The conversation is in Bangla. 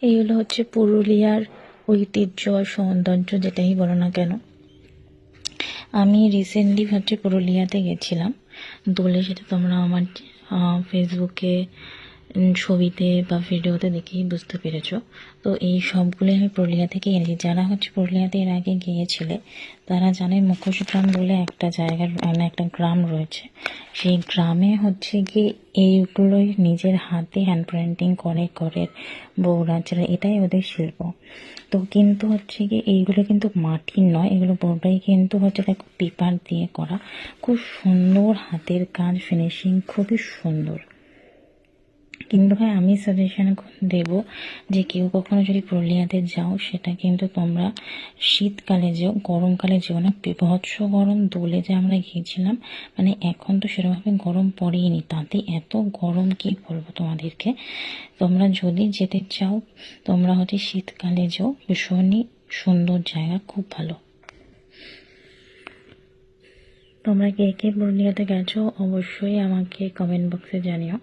এইগুলো হচ্ছে পুরুলিয়ার ঐতিহ্য আর সৌন্দর্য, যেটাই বলো না কেন। আমি রিসেন্টলি হচ্ছে পুরুলিয়াতে গেছিলাম দোলে, সেটা তোমরা আমার ফেসবুকে ছবিতে বা ভিডিওতে দেখেই বুঝতে পেরেছো। তো এই সবগুলোই আমি পুরুলিয়া থেকে এনেছি। যারা হচ্ছে পুরুলিয়াতে এর আগে গিয়েছিলে তারা জানে মুখোশ গ্রাম বলে একটা জায়গার মানে একটা গ্রাম রয়েছে। সেই গ্রামে হচ্ছে কি এইগুলোই নিজের হাতে হ্যান্ড পেন্টিং করে ঘরের বউরা, যারা এটাই ওদের শিল্প। তো কিন্তু হচ্ছে কি এইগুলো কিন্তু মাটির নয়, এগুলো পুরোটাই কিন্তু হচ্ছে দেখো পেপার দিয়ে করা, খুব সুন্দর হাতের কাজ, ফিনিশিং খুবই সুন্দর। কিন্তু ভাই আমি সাজেশন দেব যে কেউ কখনো যদি পুরুলিয়াতে যাও সেটা কিন্তু তোমরা শীতকালে যেও, গরমকালে যেও না। বিভৎস গরম। দোলে যে আমরা গিয়েছিলাম, মানে এখন তো সেরকমভাবে গরম পড়েইনি, তাতে এত গরম কি বলবো তোমাদেরকে। তোমরা যদি যেতে চাও তোমরা হচ্ছে শীতকালে যেও, ভীষণই সুন্দর জায়গা, খুব ভালো। তোমরা কে কে পুরুলিয়াতে গেছো অবশ্যই আমাকে কমেন্ট বক্সে জানিও।